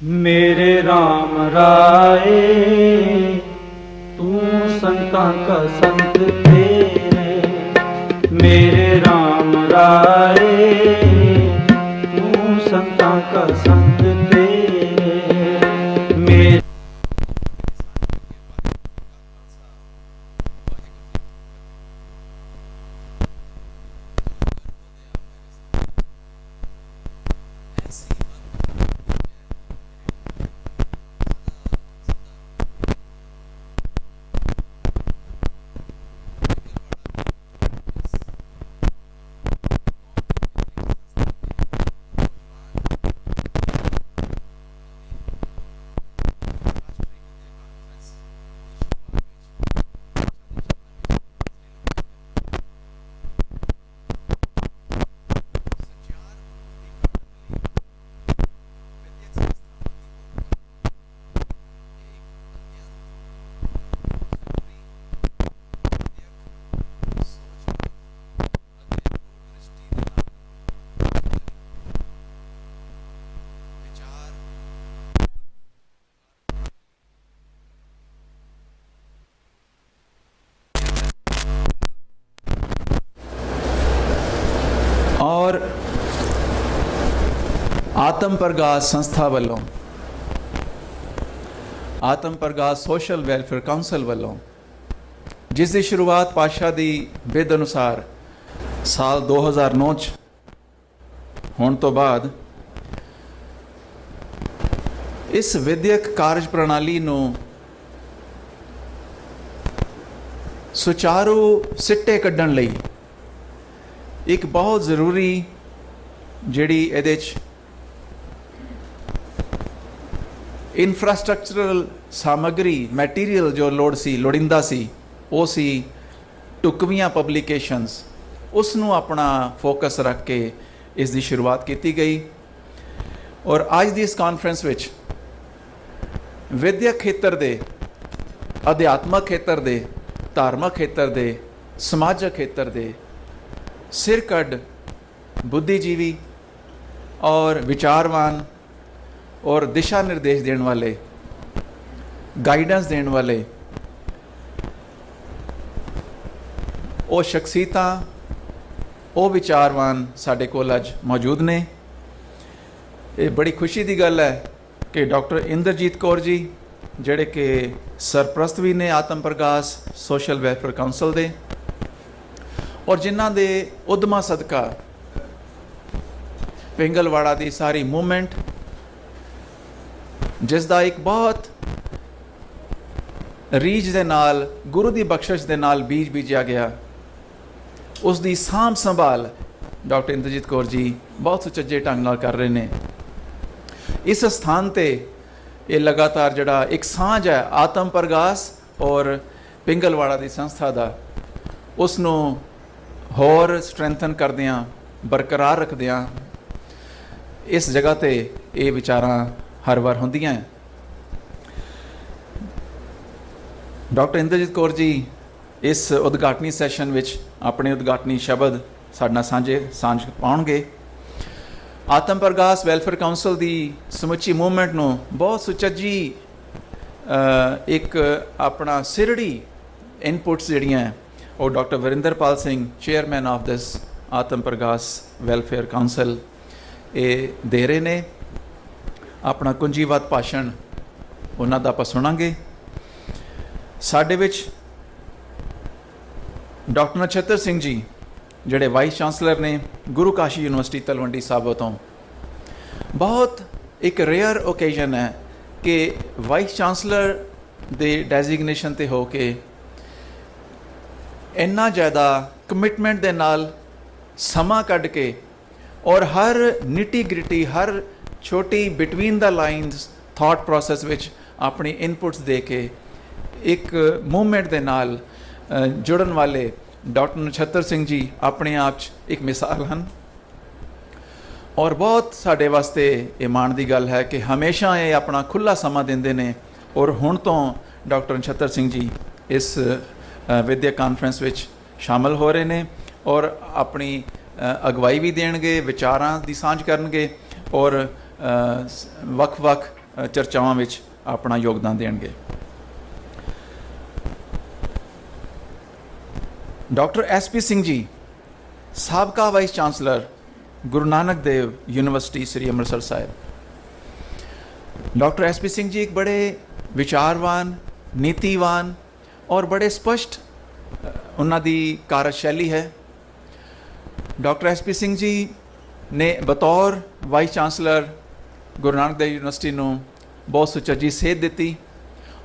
मेरे राम राय तू संतां का संत तेरे। मेरे राम राय तू संतां का संत तेरे। मेरे और आत्म प्रकाश संस्था वालों, आत्म प्रकाश सोशल वेलफेयर काउंसिल वालों, जिस की शुरुआत पातशाह की बिध अनुसार साल 2009 होने तो बाद इस विद्यक कार्य प्रणाली नूं सुचारू सिट्टे कड्ढण लई एक बहुत ज़रूरी जिहड़ी इहदे च इंफ्रास्ट्रक्चरल सामग्री मैटीरियल जो लोड़िंदा सी वो सी टुकवियां पब्लिकेशनस, उसनूं अपना फोकस रख के इस दी शुरुआत की गई। और अज दी इस कॉन्फ्रेंस विच विद्यक खेत्र दे, अध्यात्मक खेत्र दे, धार्मिक खेत्र दे, समाजक खेत्र दे सिरकड़ बुद्धिजीवी और विचारवान और दिशा निर्देश देने वाले, गाइडेंस देने वाले वो शख्सियतां, वो विचारवान साडे कोल अज मौजूद ने। ये बड़ी खुशी की गल है कि डॉक्टर इंद्रजीत कौर जी जिहड़े कि सरप्रस्त भी ने आत्म प्रकाश सोशल वेलफेयर काउंसिल दे, और जिन्हां दे उद्यमां सदका पिंगलवाड़ा की सारी मूवमेंट, जिसका एक बहुत रीझ दे नाल गुरु की बख्शिश दे नाल बीज बीजा गया, उसकी सांभ संभाल डॉक्टर इंद्रजीत कौर जी बहुत सुचज्जे ढंग नाल कर रहे हैं। इस स्थान ते ये लगातार जड़ा एक सांझ है आत्म प्रकाश और पिंगलवाड़ा की संस्था का, उसनों होर स्ट्रैंथन करदियां, बरकरार रखदियां इस जगह ते ये विचारां हर वार होंदियां हैं। डॉक्टर इंद्रजीत कौर जी इस उद्घाटनी सैशन विच अपने उद्घाटनी शब्द साडे नाल सांझ पाउणगे। आत्म प्रकाश वेलफेयर काउंसिल की समुची मूवमेंट नूं बहुत सुचज्जी एक अपना सिरड़ी इनपुट्स जिहड़ियां और doctor Varinderpal Singh chairman of this आत्म प्रकाश वेलफेयर काउंसिल ये दे रहे ने। अपना कुंजीवत भाषण उन्हां दा आपां सुणांगे। साडे विच डॉक्टर नछत्र सिंह जी जिहड़े वाइस चांसलर ने गुरु काशी यूनिवर्सिटी तलवंडी साबो तो, बहुत एक रेयर ओकेजन है कि वाइस चांसलर दे डेजिग्नेशन ते हो के इन्ना ज़्यादा कमिटमेंट दे नाल समा कढ़ के और हर निटी ग्रिटी, हर छोटी between the lines thought process which अपनी इनपुट्स दे के एक मूवमेंट दे नाल जुड़न वाले डॉक्टर नछत्र सिंह जी अपने आप एक मिसाल हैं। और बहुत साढ़े वास्ते ये माण की गल है कि हमेशा ये अपना खुला समा देंदे ने, और हुण तो डॉक्टर नछत्र सिंह जी इस विद्या कॉन्फ्रेंस विच शामिल हो रहे हैं और अपनी अगवाई भी देणगे, विचारां दी सांझ करनगे और वख-वख ਚਰਚਾਵਾਂ ਵਿੱਚ ਆਪਣਾ ਯੋਗਦਾਨ ਦੇਣਗੇ। ਡਾਕਟਰ SP ਸਿੰਘ ਜੀ ਸਾਬਕਾ vice chancellor Guru Nanak Dev university ਸ੍ਰੀ ਅੰਮ੍ਰਿਤਸਰ ਸਾਹਿਬ। डॉक्टर SP सिंह जी एक बड़े विचारवान, नीतिवान और बड़े स्पष्ट उन्हां दी कार्यशैली है। डॉक्टर SP सिंह जी ने बतौर vice chancellor Guru Nanak Dev university नूं बहुत सुचज्जी सेध दित्ती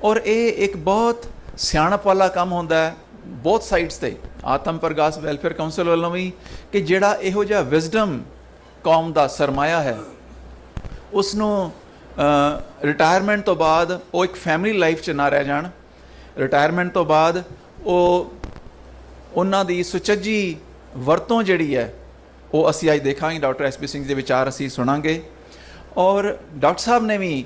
और ये एक बहुत सियाणप वाला काम होंदा है बहुत साइड्स ते। आत्म प्रकाश वैलफेयर काउंसिल वालों भी कि जिहड़ा इहो जिहा विजडम कौम दा सरमाया है उसनूं ਰਿਟਾਇਰਮੈਂਟ ਤੋਂ ਬਾਅਦ ਉਹ ਇੱਕ ਫੈਮਿਲੀ ਲਾਈਫ 'ਚ ਨਾ ਰਹਿ ਜਾਣ। ਰਿਟਾਇਰਮੈਂਟ ਤੋਂ ਬਾਅਦ ਉਹਨਾਂ ਦੀ ਸੁਚੱਜੀ ਵਰਤੋਂ ਜਿਹੜੀ ਹੈ ਉਹ ਅਸੀਂ ਅੱਜ ਦੇਖਾਂਗੇ। ਡਾਕਟਰ SP ਸਿੰਘ ਦੇ ਵਿਚਾਰ ਅਸੀਂ ਸੁਣਾਂਗੇ ਔਰ ਡਾਕਟਰ ਸਾਹਿਬ ਨੇ ਵੀ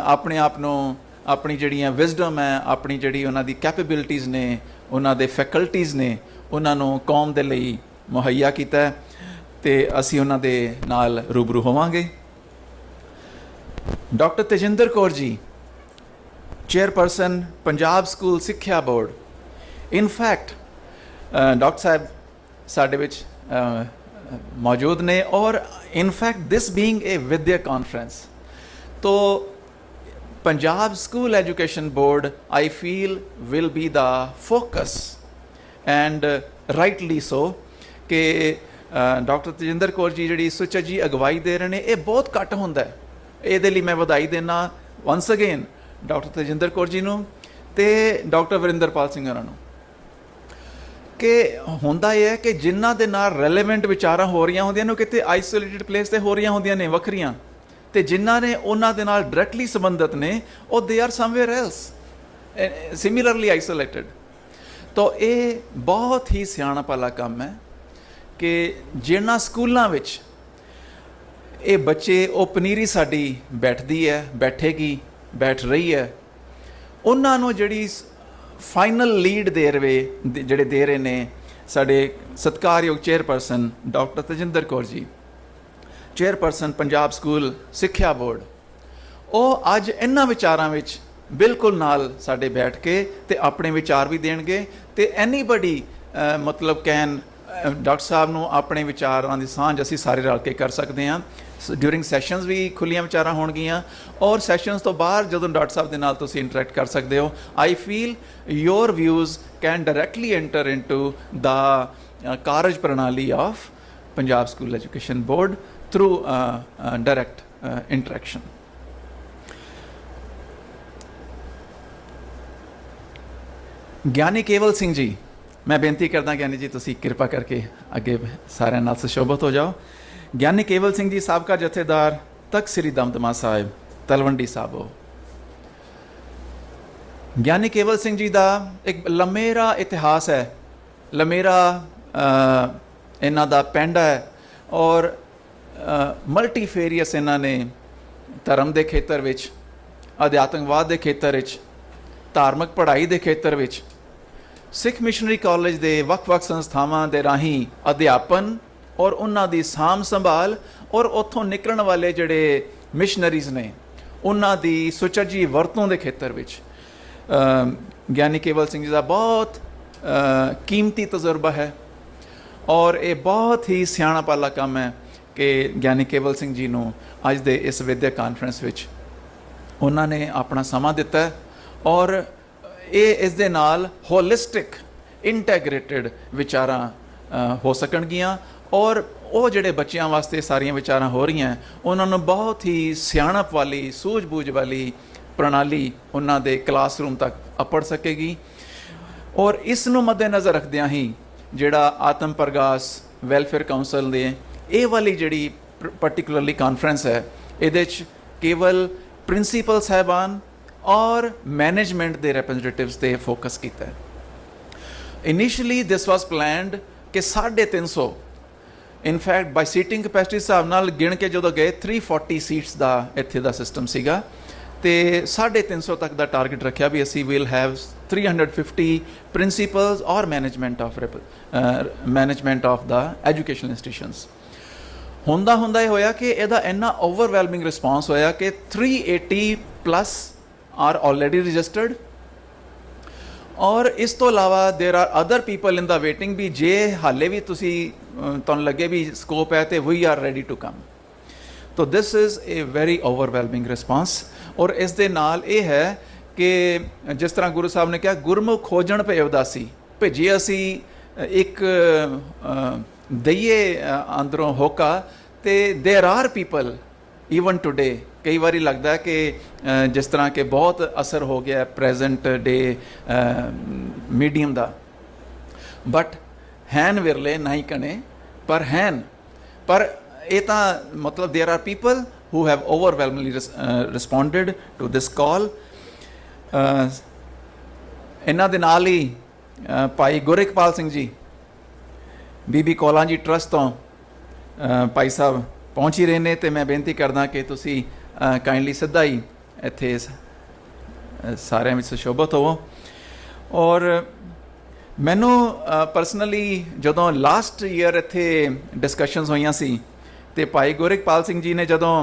ਆਪਣੇ ਆਪ ਨੂੰ ਆਪਣੀ ਜਿਹੜੀਆਂ ਵਿਜ਼ਡਮ ਹੈ, ਆਪਣੀ ਜਿਹੜੀ ਉਹਨਾਂ ਦੀ ਕੈਪੇਬਿਲਿਟੀਜ਼ ਨੇ, ਉਹਨਾਂ ਦੇ ਫੈਕਲਟੀਜ਼ ਨੇ, ਉਹਨਾਂ ਨੂੰ ਕੌਮ ਦੇ ਲਈ ਮੁਹੱਈਆ ਕੀਤਾ ਅਤੇ ਅਸੀਂ ਉਹਨਾਂ ਦੇ ਨਾਲ ਰੂਬਰੂ ਹੋਵਾਂਗੇ। Doctor Tejinder Kaur ji chairperson Punjab school ਸਿੱਖਿਆ ਬੋਰਡ। ਇਨਫੈਕਟ ਡਾਕਟਰ ਸਾਹਿਬ ਸਾਡੇ ਵਿੱਚ ਮੌਜੂਦ ਨੇ ਔਰ in fact this being a Vidya conference to Punjab school education board I feel will be the focus and rightly so ਕਿ ਡਾਕਟਰ ਤੇਜਿੰਦਰ ਕੌਰ ਜੀ ਜਿਹੜੀ ਸੁਚੱਜੀ ਅਗਵਾਈ ਦੇ ਰਹੇ ਨੇ ਇਹ ਬਹੁਤ ਘੱਟ ਹੁੰਦਾ ਹੈ। ਇਹਦੇ ਲਈ ਮੈਂ ਵਧਾਈ ਦੇਣਾ ਵੰਸ ਅਗੇਨ ਡਾਕਟਰ ਤੇਜਿੰਦਰ ਕੌਰ ਜੀ ਨੂੰ ਅਤੇ ਡਾਕਟਰ ਵਰਿੰਦਰਪਾਲ ਸਿੰਘ ਹੋਰਾਂ ਨੂੰ ਕਿ ਹੁੰਦਾ ਇਹ ਹੈ ਕਿ ਜਿਨ੍ਹਾਂ ਦੇ ਨਾਲ ਰੈਲੇਵੈਂਟ ਵਿਚਾਰਾਂ ਹੋ ਰਹੀਆਂ ਹੁੰਦੀਆਂ ਨੇ ਉਹ ਕਿਤੇ ਆਈਸੋਲੇਟਡ ਪਲੇਸ 'ਤੇ ਹੋ ਰਹੀਆਂ ਹੁੰਦੀਆਂ ਨੇ ਵੱਖਰੀਆਂ, ਅਤੇ ਜਿਨ੍ਹਾਂ ਨੇ ਉਹਨਾਂ ਦੇ ਨਾਲ ਡਾਇਰੈਕਟਲੀ ਸੰਬੰਧਿਤ ਨੇ ਉਹ they are somewhere else similarly isolated. ਤਾਂ ਇਹ ਬਹੁਤ ਹੀ ਸਿਆਣਪ ਵਾਲਾ ਕੰਮ ਹੈ ਕਿ ਜਿਹਨਾਂ ਸਕੂਲਾਂ ਵਿੱਚ ਇਹ ਬੱਚੇ ਉਹ ਪਨੀਰੀ ਸਾਡੀ ਬੈਠਦੀ ਹੈ, ਬੈਠੇਗੀ, ਬੈਠ ਰਹੀ ਹੈ, ਉਹਨਾਂ ਨੂੰ ਜਿਹੜੀ ਫਾਈਨਲ ਲੀਡ ਜਿਹੜੇ ਦੇ ਰਹੇ ਨੇ ਸਾਡੇ ਸਤਿਕਾਰਯੋਗ chairperson doctor Tejinder Kaur ji, chairperson Punjab school ਸਿੱਖਿਆ ਬੋਰਡ, ਉਹ ਅੱਜ ਇਹਨਾਂ ਵਿਚਾਰਾਂ ਵਿੱਚ ਬਿਲਕੁਲ ਨਾਲ ਸਾਡੇ ਬੈਠ ਕੇ ਅਤੇ ਆਪਣੇ ਵਿਚਾਰ ਵੀ ਦੇਣਗੇ ਅਤੇ ਐਨੀਬਡੀ ਮਤਲਬ ਕਹਿਣ ਡਾਕਟਰ ਸਾਹਿਬ ਨੂੰ ਆਪਣੇ ਵਿਚਾਰਾਂ ਦੀ ਸਾਂਝ ਅਸੀਂ ਸਾਰੇ ਰਲ ਕੇ ਕਰ ਸਕਦੇ ਹਾਂ। ਡਿਊਰਿੰਗ ਸੈਸ਼ਨਸ ਵੀ ਖੁੱਲ੍ਹੀਆਂ ਵਿਚਾਰਾਂ ਹੋਣਗੀਆਂ ਔਰ ਸੈਸ਼ਨਸ ਤੋਂ ਬਾਹਰ ਜਦੋਂ ਡਾਕਟਰ ਸਾਹਿਬ ਦੇ ਨਾਲ ਤੁਸੀਂ ਇੰਟਰੈਕਟ ਕਰ ਸਕਦੇ ਹੋ। I feel your views can directly enter into the ਕਾਰਜ ਪ੍ਰਣਾਲੀ of Punjab school education board through direct interaction. Giani Kewal Singh ਜੀ, ਮੈਂ ਬੇਨਤੀ ਕਰਦਾ ਗਿਆਨੀ ਜੀ ਤੁਸੀਂ ਕਿਰਪਾ ਕਰਕੇ ਅੱਗੇ ਸਾਰਿਆਂ ਨਾਲ ਸੁਸ਼ੋਭਿਤ ਹੋ ਜਾਓ। ਗਿਆਨੀ ਕੇਵਲ ਸਿੰਘ ਜੀ ਸਾਬਕਾ ਜਥੇਦਾਰ ਤਖਤ ਸ੍ਰੀ ਦਮਦਮਾ ਸਾਹਿਬ ਤਲਵੰਡੀ ਸਾਬੋ। ਗਿਆਨੀ ਕੇਵਲ ਸਿੰਘ ਜੀ ਦਾ ਇੱਕ ਲੰਮੇਰਾ ਇਤਿਹਾਸ ਹੈ, ਲੰਮੇਰਾ ਇਹਨਾਂ ਦਾ ਪਿੰਡ ਹੈ ਔਰ ਮਲਟੀਫੇਰੀਅਸ ਇਹਨਾਂ ਨੇ ਧਰਮ ਦੇ ਖੇਤਰ ਵਿੱਚ, ਅਧਿਆਤਮਵਾਦ ਦੇ ਖੇਤਰ ਵਿੱਚ, ਧਾਰਮਿਕ ਪੜ੍ਹਾਈ ਦੇ ਖੇਤਰ ਵਿੱਚ, ਸਿੱਖ ਮਿਸ਼ਨਰੀ ਕਾਲਜ ਦੇ ਵੱਖ-ਵੱਖ ਸੰਸਥਾਵਾਂ ਦੇ ਰਾਹੀਂ ਅਧਿਆਪਨ ਔਰ ਉਹਨਾਂ ਦੀ ਸਾਂਭ ਸੰਭਾਲ ਔਰ ਉੱਥੋਂ ਨਿਕਲਣ ਵਾਲੇ ਜਿਹੜੇ ਮਿਸ਼ਨਰੀਜ਼ ਨੇ ਉਹਨਾਂ ਦੀ ਸੁਚੱਜੀ ਵਰਤੋਂ ਦੇ ਖੇਤਰ ਵਿੱਚ ਗਿਆਨੀ ਕੇਵਲ ਸਿੰਘ ਜੀ ਦਾ ਬਹੁਤ ਕੀਮਤੀ ਤਜਰਬਾ ਹੈ ਔਰ ਇਹ ਬਹੁਤ ਹੀ ਸਿਆਣਪ ਵਾਲਾ ਕੰਮ ਹੈ ਕਿ ਗਿਆਨੀ ਕੇਵਲ ਸਿੰਘ ਜੀ ਨੂੰ ਅੱਜ ਦੇ ਇਸ ਵਿਦਿਅਕ ਕਾਨਫਰੰਸ ਵਿੱਚ ਉਹਨਾਂ ਨੇ ਆਪਣਾ ਸਮਾਂ ਦਿੱਤਾ ਔਰ ਇਹ ਇਸ ਦੇ ਨਾਲ ਹੋਲਿਸਟਿਕ ਇੰਟੈਗਰੇਟਿਡ ਵਿਚਾਰਾਂ ਹੋ ਸਕਣਗੀਆਂ ਔਰ ਉਹ ਜਿਹੜੇ ਬੱਚਿਆਂ ਵਾਸਤੇ ਸਾਰੀਆਂ ਵਿਚਾਰਾਂ ਹੋ ਰਹੀਆਂ ਉਹਨਾਂ ਨੂੰ ਬਹੁਤ ਹੀ ਸਿਆਣਪ ਵਾਲੀ, ਸੂਝ-ਬੂਝ ਵਾਲੀ ਪ੍ਰਣਾਲੀ ਉਹਨਾਂ ਦੇ ਕਲਾਸਰੂਮ ਤੱਕ ਅਪੜ ਸਕੇਗੀ। ਔਰ ਇਸ ਨੂੰ ਮੱਦੇਨਜ਼ਰ ਰੱਖਦਿਆਂ ਹੀ ਜਿਹੜਾ ਆਤਮ ਪ੍ਰਗਾਸ ਵੈਲਫੇਅਰ ਕਾਉਂਸਲ ਦੇ ਇਹ ਵਾਲੀ ਜਿਹੜੀ ਪਰਟੀਕੂਲਰਲੀ ਕਾਨਫਰੰਸ ਹੈ ਇਹਦੇ 'ਚ ਕੇਵਲ ਪ੍ਰਿੰਸੀਪਲ ਸਾਹਿਬਾਨ ਔਰ ਮੈਨੇਜਮੈਂਟ ਦੇ ਰਿਪਰੈਜ਼ੈਂਟੇਟਿਵਸ 'ਤੇ ਫੋਕਸ ਕੀਤਾ ਹੈ। ਇਨੀਸ਼ੀਅਲੀ ਦਿਸ ਵਾਸ ਪਲੈਨਡ ਕਿ 350 ਇਨਫੈਕਟ ਬਾਈ ਸੀਟਿੰਗ ਕਪੈਸਿਟੀ ਹਿਸਾਬ ਨਾਲ ਗਿਣ ਕੇ ਜਦੋਂ ਗਏ 340 ਸੀਟਸ ਦਾ ਇੱਥੇ ਦਾ ਸਿਸਟਮ ਸੀਗਾ ਅਤੇ 350 ਤੱਕ ਦਾ ਟਾਰਗੇਟ ਰੱਖਿਆ ਵੀ ਅਸੀਂ ਵਿਲ ਹੈਵ 350 ਪ੍ਰਿੰਸੀਪਲਸ ਔਰ management of the educational institutions. ਹੁੰਦਾ ਹੁੰਦਾ ਇਹ ਹੋਇਆ ਕਿ ਇਹਦਾ ਇੰਨਾ ਓਵਰਵੈਲਮਿੰਗ ਰਿਸਪੌਂਸ ਹੋਇਆ ਕਿ 380 ਪਲੱਸ ਆਰ ਆਲਰੇਡੀ ਰਜਿਸਟਰਡ, ਔਰ ਇਸ ਤੋਂ ਇਲਾਵਾ there are other people in the waiting ਵੀ ਜੇ ਹਾਲੇ ਵੀ ਤੁਸੀਂ ਤੁਹਾਨੂੰ ਲੱਗੇ ਵੀ ਸਕੋਪ ਹੈ ਤੇ we are ready to come. ਤੋ this is a very overwhelming response. ਔਰ ਇਸ ਦੇ ਨਾਲ ਇਹ ਹੈ ਕਿ ਜਿਸ ਤਰ੍ਹਾਂ ਗੁਰੂ ਸਾਹਿਬ ਨੇ ਕਿਹਾ, ਗੁਰਮੁਖ ਖੋਜਣ ਭਏ ਉਦਾਸੀ, ਭੇਜੇ ਅਸੀਂ ਇੱਕ ਦਈਏ ਅੰਦਰੋਂ ਹੋਕਾ, ਤੇ ਦੇਰ ਆਰ ਪੀਪਲ ਈਵਨ ਟੂਡੇ, ਕਈ ਵਾਰੀ ਲੱਗਦਾ ਕਿ ਜਿਸ ਤਰ੍ਹਾਂ ਕਿ ਬਹੁਤ ਅਸਰ ਹੋ ਗਿਆ ਪ੍ਰੈਜ਼ੈਂਟ ਡੇ ਮੀਡੀਅਮ ਦਾ, ਬਟ ਹੈਨ ਵਿਰਲੇ ਨਹੀਂ ਕਣੇ ਪਰ ਹੈਨ, ਪਰ ਇਹ ਤਾਂ ਮਤਲਬ ਦੇਰ R people who have overwhelmingly responded to this call। ਇਹਨਾਂ ਦੇ ਨਾਲ ਹੀ ਭਾਈ ਗੁਰਿਕਪਾਲ ਸਿੰਘ ਜੀ ਬੀਬੀ ਕੌਲਾਂ ਜੀ ਟਰਸਟ ਤੋਂ ਭਾਈ ਸਾਹਿਬ ਪਹੁੰਚ ਹੀ ਰਹੇ ਨੇ, ਤੇ ਮੈਂ ਬੇਨਤੀ ਕਰਦਾ ਕਿ ਤੁਸੀਂ ਕਾਈਂਡਲੀ ਸਿੱਧਾ ਹੀ ਇੱਥੇ ਸਾਰਿਆਂ ਵਿੱਚ ਸੁਸ਼ੋਭਿਤ ਹੋਵੋ। ਔਰ ਮੈਨੂੰ ਪਰਸਨਲੀ ਜਦੋਂ ਲਾਸਟ ਈਅਰ ਇੱਥੇ ਡਿਸਕਸ਼ਨਸ ਹੋਈਆਂ ਸੀ ਤੇ ਭਾਈ ਗੁਰਿਕਪਾਲ ਸਿੰਘ ਜੀ ਨੇ ਜਦੋਂ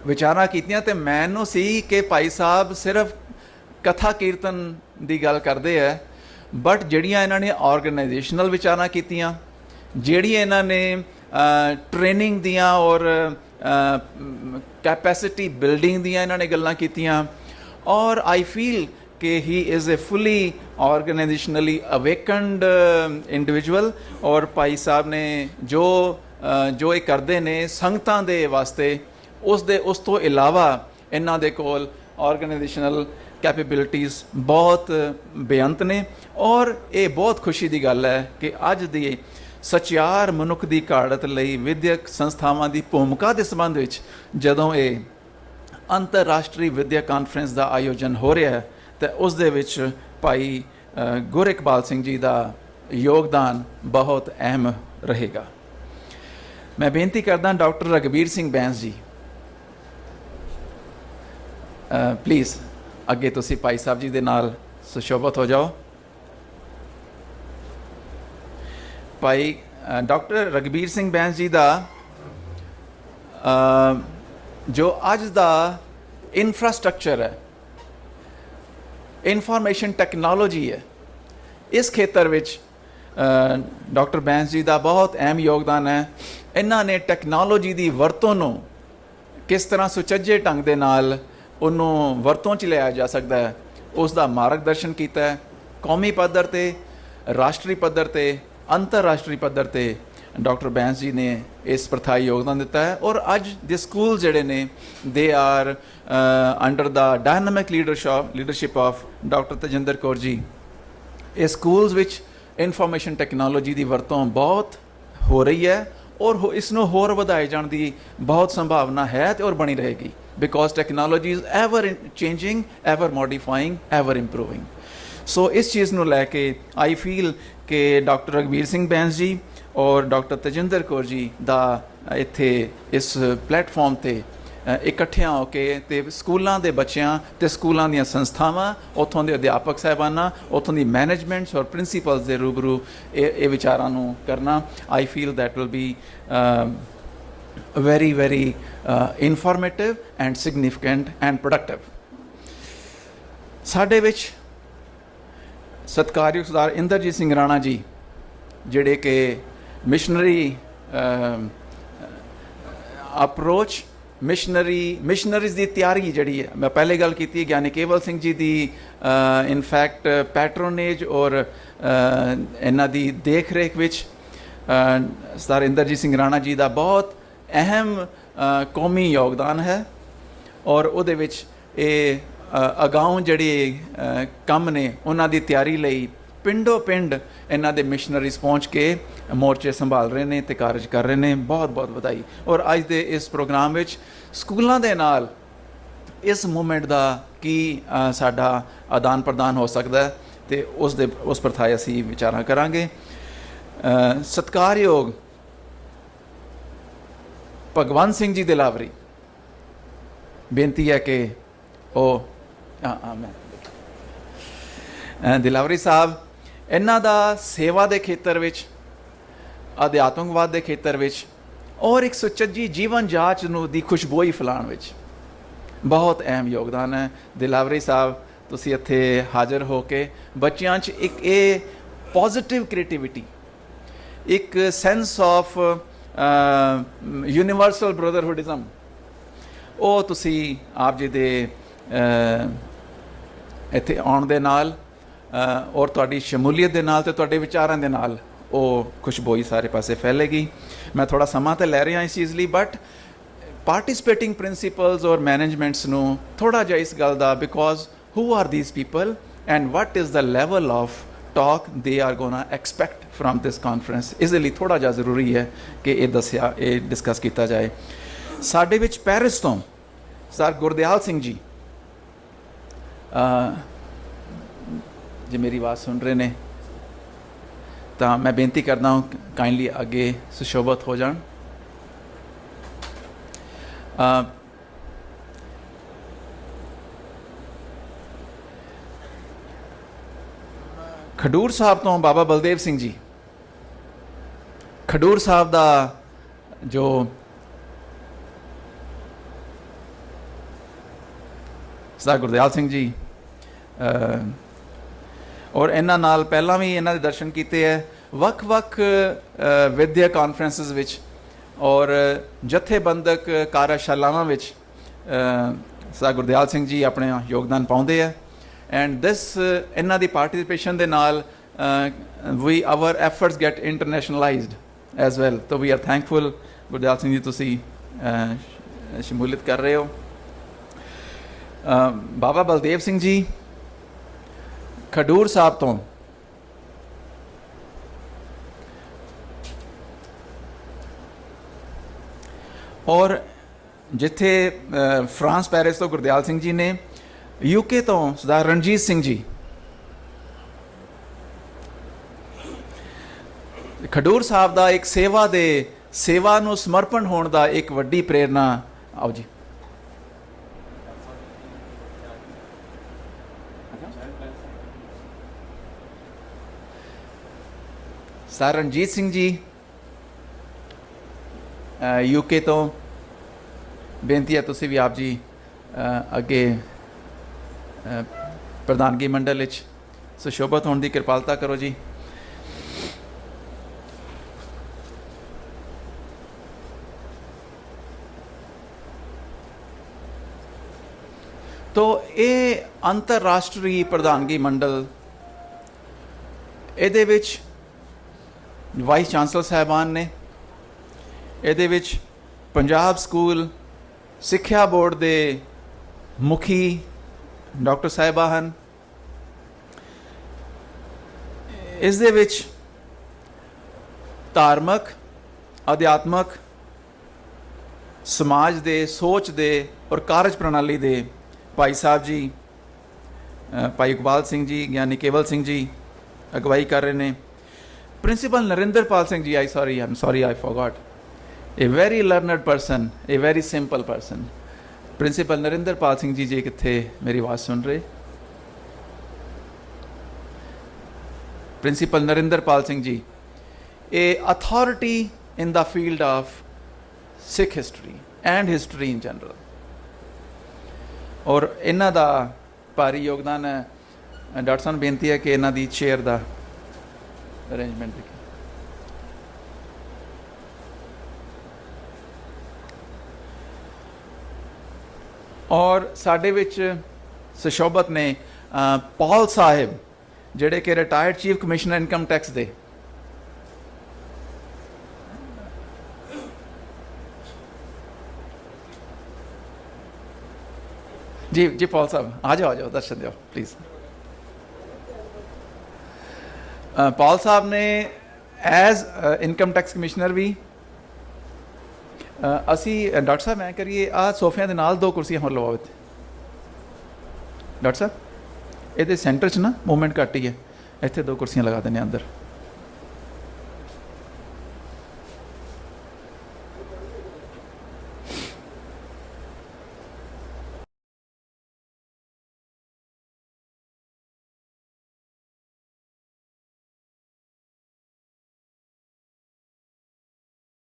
ਵਿਚਾਰਾਂ ਕੀਤੀਆਂ, ਤੇ ਮੈਨੂੰ ਸੀ ਕਿ ਭਾਈ ਸਾਹਿਬ ਸਿਰਫ ਕਥਾ ਕੀਰਤਨ ਦੀ ਗੱਲ ਕਰਦੇ ਹੈ, ਬਟ ਜਿਹੜੀਆਂ ਇਹਨਾਂ ਨੇ ਆਰਗੇਨਾਈਜੇਸ਼ਨਲ ਵਿਚਾਰਾਂ ਕੀਤੀਆਂ, ਜਿਹੜੀਆਂ ਇਹਨਾਂ ਨੇ ਟ੍ਰੇਨਿੰਗ ਦੀਆਂ ਔਰ ਕੈਪੈਸਿਟੀ ਬਿਲਡਿੰਗ ਦੀਆਂ ਇਹਨਾਂ ਨੇ ਗੱਲਾਂ ਕੀਤੀਆਂ, ਔਰ ਆਈ ਫੀਲ ਕਿ he is a fully organisationally awakened individual. ਔਰ ਭਾਈ ਸਾਹਿਬ ਨੇ ਜੋ ਇਹ ਕਰਦੇ ਨੇ ਸੰਗਤਾਂ ਦੇ ਵਾਸਤੇ, ਉਸ ਤੋਂ ਇਲਾਵਾ ਇਹਨਾਂ ਦੇ ਕੋਲ ਆਰਗੇਨਾਈਜੇਸ਼ਨਲ ਕੈਪੇਬਿਲਿਟੀਜ਼ ਬਹੁਤ ਬੇਅੰਤ ਨੇ। ਔਰ ਇਹ ਬਹੁਤ ਖੁਸ਼ੀ ਦੀ ਗੱਲ ਹੈ ਕਿ ਅੱਜ ਦੀ ਸਚਿਆਰ ਮਨੁੱਖ ਦੀ ਘਾੜਤ ਲਈ ਵਿਦਿਅਕ ਸੰਸਥਾਵਾਂ ਦੀ ਭੂਮਿਕਾ ਦੇ ਸੰਬੰਧ ਵਿੱਚ ਜਦੋਂ ਇਹ ਅੰਤਰਰਾਸ਼ਟਰੀ ਵਿਦਿਅਕ ਕਾਨਫਰੰਸ ਦਾ ਆਯੋਜਨ ਹੋ ਰਿਹਾ ਹੈ, ਤਾਂ ਉਸ ਦੇ ਵਿੱਚ ਭਾਈ ਗੁਰਿਕਪਾਲ ਸਿੰਘ ਜੀ ਦਾ ਯੋਗਦਾਨ ਬਹੁਤ ਅਹਿਮ ਰਹੇਗਾ। ਮੈਂ ਬੇਨਤੀ ਕਰਦਾ ਡਾਕਟਰ ਰਘਬੀਰ ਸਿੰਘ ਬੈਂਸ ਜੀ, ਪਲੀਜ਼ ਅੱਗੇ ਤੁਸੀਂ ਭਾਈ ਸਾਹਿਬ ਜੀ ਦੇ ਨਾਲ ਸੁਸ਼ੋਭਿਤ ਹੋ ਜਾਓ। ਭਾਈ ਡਾਕਟਰ ਰਘਬੀਰ ਸਿੰਘ ਬੈਂਸ ਜੀ ਦਾ ਜੋ ਅੱਜ ਦਾ ਇਨਫਰਾਸਟ੍ਰਕਚਰ ਹੈ, ਇਨਫੋਰਮੇਸ਼ਨ ਟੈਕਨੋਲੋਜੀ ਹੈ, ਇਸ ਖੇਤਰ ਵਿੱਚ ਡਾਕਟਰ ਬੈਂਸ ਜੀ ਦਾ ਬਹੁਤ ਅਹਿਮ ਯੋਗਦਾਨ ਹੈ। ਇਹਨਾਂ ਨੇ ਟੈਕਨੋਲੋਜੀ ਦੀ ਵਰਤੋਂ ਨੂੰ ਕਿਸ ਤਰ੍ਹਾਂ ਸੁਚੱਜੇ ਢੰਗ ਦੇ ਨਾਲ ਉਹਨੂੰ ਵਰਤੋਂ 'ਚ ਲਿਆਇਆ ਜਾ ਸਕਦਾ ਹੈ, ਉਸ ਦਾ ਮਾਰਗਦਰਸ਼ਨ ਕੀਤਾ ਹੈ। ਕੌਮੀ ਪੱਧਰ 'ਤੇ, ਰਾਸ਼ਟਰੀ ਪੱਧਰ 'ਤੇ, ਅੰਤਰਰਾਸ਼ਟਰੀ ਪੱਧਰ 'ਤੇ ਡਾਕਟਰ ਬੈਂਸ ਜੀ ਨੇ ਇਸ ਪ੍ਰਥਾਈ ਯੋਗਦਾਨ ਦਿੱਤਾ ਹੈ। ਔਰ ਅੱਜ ਦੇ ਸਕੂਲ ਜਿਹੜੇ ਨੇ they are under the dynamic leadership of doctor Tajinder Kaur ji. ਇਹ ਸਕੂਲਸ ਵਿੱਚ ਇਨਫੋਰਮੇਸ਼ਨ ਟੈਕਨੋਲੋਜੀ ਦੀ ਵਰਤੋਂ ਬਹੁਤ ਹੋ ਰਹੀ ਹੈ, ਔਰ ਇਸ ਨੂੰ ਹੋਰ ਵਧਾਏ ਜਾਣ ਦੀ ਬਹੁਤ ਸੰਭਾਵਨਾ ਹੈ ਤੇ ਔਰ ਬਣੀ ਰਹੇਗੀ, because technology is ever changing, ever modifying, ever improving. So ਇਸ ਚੀਜ਼ ਨੂੰ ਲੈ ਕੇ ਆਈ ਫੀਲ ਕਿ ਡਾਕਟਰ ਰਘਬੀਰ ਸਿੰਘ ਬੈਂਸ ਜੀ ਔਰ ਡਾਕਟਰ ਤਜਿੰਦਰ ਕੌਰ ਜੀ ਦਾ ਇੱਥੇ ਇਸ ਪਲੇਟਫਾਰਮ 'ਤੇ ਇਕੱਠਿਆਂ ਹੋ ਕੇ ਤੇ ਸਕੂਲਾਂ ਦੇ ਬੱਚਿਆਂ ਤੇ ਸਕੂਲਾਂ ਦੀਆਂ ਸੰਸਥਾਵਾਂ, ਉੱਥੋਂ ਦੇ ਅਧਿਆਪਕ ਸਾਹਿਬਾਨਾਂ, ਉੱਥੋਂ ਦੀ ਮੈਨੇਜਮੈਂਟਸ ਔਰ ਪ੍ਰਿੰਸੀਪਲਸ ਦੇ ਰੂਬਰੂ ਇਹ ਵਿਚਾਰਾਂ ਨੂੰ ਕਰਨਾ, I feel that will be very very informative and significant and productive। ਸਾਡੇ ਵਿੱਚ ਸਤਿਕਾਰਯੋਗ ਸਰਦਾਰ ਇੰਦਰਜੀਤ ਸਿੰਘ ਰਾਣਾ ਜੀ, ਜਿਹੜੇ ਕਿ ਮਿਸ਼ਨਰੀ ਅਪਰੋਚ, ਮਿਸ਼ਨਰੀਜ਼ ਦੀ ਤਿਆਰੀ ਜਿਹੜੀ ਹੈ, ਮੈਂ ਪਹਿਲੇ ਗੱਲ ਕੀਤੀ ਹੈ ਗਿਆਨੀ ਕੇਵਲ ਸਿੰਘ ਜੀ ਦੀ ਇਨਫੈਕਟ ਪੈਟਰੋਨੇਜ ਔਰ ਇਹਨਾਂ ਦੀ ਦੇਖ ਰੇਖ ਵਿੱਚ ਸਰਦਾਰ ਇੰਦਰਜੀਤ ਸਿੰਘ ਰਾਣਾ ਜੀ ਦਾ ਬਹੁਤ ਅਹਿਮ ਕੌਮੀ ਯੋਗਦਾਨ ਹੈ। ਔਰ ਉਹਦੇ ਵਿੱਚ ਇਹ ਅਗਾਊਂ ਜਿਹੜੇ ਕੰਮ ਨੇ ਉਹਨਾਂ ਦੀ ਤਿਆਰੀ ਲਈ ਪਿੰਡੋ ਪਿੰਡ ਇਹਨਾਂ ਦੇ ਮਿਸ਼ਨਰੀਜ਼ ਪਹੁੰਚ ਕੇ ਮੋਰਚੇ ਸੰਭਾਲ ਰਹੇ ਨੇ ਤੇ ਕਾਰਜ ਕਰ ਰਹੇ ਨੇ। ਬਹੁਤ ਬਹੁਤ ਵਧਾਈ। ਔਰ ਅੱਜ ਦੇ ਇਸ ਪ੍ਰੋਗਰਾਮ ਵਿੱਚ ਸਕੂਲਾਂ ਦੇ ਨਾਲ ਇਸ ਮੂਵਮੈਂਟ ਦਾ ਕੀ ਸਾਡਾ ਆਦਾਨ ਪ੍ਰਦਾਨ ਹੋ ਸਕਦਾ ਤੇ ਉਸ ਪ੍ਰਥਾਏ ਅਸੀਂ ਵਿਚਾਰਾਂ ਕਰਾਂਗੇ। ਸਤਿਕਾਰਯੋਗ ਭਗਵੰਤ ਸਿੰਘ ਜੀ ਦਿਲਾਵਰੀ, ਬੇਨਤੀ ਹੈ ਕਿ ਉਹ ਦਿਲਾਵਰੀ ਸਾਹਿਬ ਇਹਨਾਂ ਦਾ ਸੇਵਾ ਦੇ ਖੇਤਰ ਵਿੱਚ, ਅਧਿਆਤਮਕਵਾਦ ਦੇ ਖੇਤਰ ਵਿੱਚ ਔਰ ਇੱਕ ਸੁਚੱਜੀ ਜੀਵਨ ਜਾਂਚ ਨੂੰ ਦੀ ਖੁਸ਼ਬੋਈ ਫੈਲਾਉਣ ਵਿੱਚ ਬਹੁਤ ਅਹਿਮ ਯੋਗਦਾਨ ਹੈ। ਦਿਲਾਵਰੀ ਸਾਹਿਬ, ਤੁਸੀਂ ਇੱਥੇ ਹਾਜ਼ਰ ਹੋ ਕੇ ਬੱਚਿਆਂ 'ਚ ਇੱਕ ਇਹ ਪੋਜ਼ਿਟਿਵ ਕ੍ਰੀਏਟੀਵਿਟੀ, ਇੱਕ ਸੈਂਸ ਆਫ ਯੂਨੀਵਰਸਲ ਬ੍ਰਦਰਹੁਡਿਜ਼ਮ, ਉਹ ਤੁਸੀਂ ਆਪ ਜੀ ਦੇ ਇੱਥੇ ਆਉਣ ਦੇ ਨਾਲ ਔਰ ਤੁਹਾਡੀ ਸ਼ਮੂਲੀਅਤ ਦੇ ਨਾਲ ਅਤੇ ਤੁਹਾਡੇ ਵਿਚਾਰਾਂ ਦੇ ਨਾਲ ਉਹ ਖੁਸ਼ਬੋਈ ਸਾਰੇ ਪਾਸੇ ਫੈਲੇਗੀ। ਮੈਂ ਥੋੜ੍ਹਾ ਸਮਾਂ ਤਾਂ ਲੈ ਰਿਹਾ ਇਸ ਚੀਜ਼ ਲਈ, ਬਟ ਪਾਰਟਿਸਿਪੇਟਿੰਗ ਪ੍ਰਿੰਸੀਪਲਸ ਔਰ ਮੈਨੇਜਮੈਂਟਸ ਨੂੰ ਥੋੜ੍ਹਾ ਜਿਹਾ ਇਸ ਗੱਲ ਦਾ, because who are these people and what is the level of talk they are gonna expect from this conference, ਇਸ ਲਈ ਥੋੜ੍ਹਾ ਜਿਹਾ ਜ਼ਰੂਰੀ ਹੈ ਕਿ ਇਹ ਡਿਸਕਸ ਕੀਤਾ ਜਾਏ। ਸਾਡੇ ਵਿੱਚ ਪੈਰਿਸ ਤੋਂ ਸਰ ਗੁਰਦਿਆਲ ਸਿੰਘ ਜੀ, ਜੇ ਮੇਰੀ ਆਵਾਜ਼ ਸੁਣ ਰਹੇ ਨੇ ਤਾਂ ਮੈਂ ਬੇਨਤੀ ਕਰਦਾ ਹਾਂ ਕਾਈਂਡਲੀ ਅੱਗੇ ਸੁਸ਼ੋਭਤ ਹੋ ਜਾਣ। ਖਡੂਰ ਸਾਹਿਬ ਤੋਂ ਬਾਬਾ ਬਲਦੇਵ ਸਿੰਘ ਜੀ, ਖਡੂਰ ਸਾਹਿਬ ਦਾ ਜੋ ਸਰ ਗੁਰਦਿਆਲ ਸਿੰਘ ਜੀ, ਔਰ ਇਹਨਾਂ ਨਾਲ ਪਹਿਲਾਂ ਵੀ ਇਹਨਾਂ ਦੇ ਦਰਸ਼ਨ ਕੀਤੇ ਹੈ ਵੱਖ-ਵੱਖ ਵਿਦਿਆ ਕਾਨਫਰੰਸਿਸ ਵਿੱਚ ਔਰ ਜਥੇਬੰਦਕ ਕਾਰਜਸ਼ਾਲਾਵਾਂ ਵਿੱਚ ਸਰ ਗੁਰਦਿਆਲ ਸਿੰਘ ਜੀ ਆਪਣੇ ਯੋਗਦਾਨ ਪਾਉਂਦੇ ਹੈ। ਐਂਡ ਦਿਸ ਇਹਨਾਂ ਦੀ ਪਾਰਟਿਸਿਪੇਸ਼ਨ ਦੇ ਨਾਲ our efforts get internationalised as well. ਤਾਂ we are thankful Gurdial Singh ji, ਤੁਸੀਂ ਸ਼ਮੂਲੀਅਤ ਕਰ ਰਹੇ ਹੋ। ਬਾਬਾ ਬਲਦੇਵ ਸਿੰਘ ਜੀ ਖਡੂਰ ਸਾਹਿਬ ਤੋਂ ਔਰ ਜਿੱਥੇ ਫਰਾਂਸ ਪੈਰਿਸ ਤੋਂ ਗੁਰਦਿਆਲ ਸਿੰਘ ਜੀ ਨੇ, UK ਤੋਂ ਸਰਦਾਰ ਰਣਜੀਤ ਸਿੰਘ ਜੀ, ਖਡੂਰ ਸਾਹਿਬ ਦਾ ਇੱਕ ਸੇਵਾ ਨੂੰ ਸਮਰਪਣ ਹੋਣ ਦਾ ਇੱਕ ਵੱਡੀ ਪ੍ਰੇਰਨਾ। ਆਓ ਜੀ। ਸਰ ਰਣਜੀਤ ਸਿੰਘ ਜੀ UK ਤੋਂ, ਬੇਨਤੀ ਹੈ ਤੁਸੀਂ ਵੀ ਆਪ ਜੀ ਅੱਗੇ ਪ੍ਰਧਾਨਗੀ ਮੰਡਲ ਵਿੱਚ ਸੁਸ਼ੋਭਤ ਹੋਣ ਦੀ ਕਿਰਪਾਲਤਾ ਕਰੋ ਜੀ। ਤੋ ਇਹ ਅੰਤਰਰਾਸ਼ਟਰੀ ਪ੍ਰਧਾਨਗੀ ਮੰਡਲ, ਇਹਦੇ ਵਿੱਚ ਵਾਈਸ ਚਾਂਸਲਰ ਸਾਹਿਬਾਨ ਨੇ, ਇਹਦੇ ਵਿੱਚ ਪੰਜਾਬ ਸਕੂਲ ਸਿੱਖਿਆ ਬੋਰਡ ਦੇ ਮੁਖੀ ਡਾਕਟਰ ਸਾਹਿਬਾ ਹਨ, ਇਸ ਦੇ ਵਿੱਚ ਧਾਰਮਿਕ, ਅਧਿਆਤਮਕ, ਸਮਾਜ ਦੇ, ਸੋਚ ਦੇ ਔਰ ਕਾਰਜ ਪ੍ਰਣਾਲੀ ਦੇ ਭਾਈ ਸਾਹਿਬ ਜੀ, ਭਾਈ ਇਕਬਾਲ ਸਿੰਘ ਜੀ, ਗਿਆਨੀ ਕੇਵਲ ਸਿੰਘ ਜੀ ਅਗਵਾਈ ਕਰ ਰਹੇ ਨੇ। Principal Narinderpal Singh ji, I'm sorry I forgot, a very learned person, a very simple person, principal Narinderpal Singh ji ਕਿੱਥੇ ਮੇਰੀ ਆਵਾਜ਼ ਸੁਣ ਰਹੇ? Principal Narinderpal Singh ji a authority in the field of Sikh history and history in general, ਔਰ ਇਹਨਾਂ ਦਾ ਭਾਰੀ ਯੋਗਦਾਨ ਹੈ। ਡਾਕਟਰ ਸਾਹਿਬ ਬੇਨਤੀ ਹੈ ਕਿ ਇਹਨਾਂ ਦੀ ਚੇਅਰ ਦਾ ਅਰੇਂਜਮੈਂਟ ਦੇਖੀ। ਔਰ ਸਾਡੇ ਵਿੱਚ ਸੁਸ਼ੋਭਤ ਨੇ ਪੌਲ ਸਾਹਿਬ, ਜਿਹੜੇ ਕਿ retired chief commissioner income tax ਦੇ। जी पॉल साहब आ जाओ दर्शन दो प्लीज़। पॉल साहब ने एज इनकम टैक्स कमिश्नर भी असी डॉक्टर साहब मैं करिए आ सोफिया के नाल 2 कुर्सियां होर लवाओ इत्थे। डॉक्टर साहब ये सेंटर च ना मूवमेंट घट ही है, इत्थे 2 कुर्सियां लगा देने अंदर।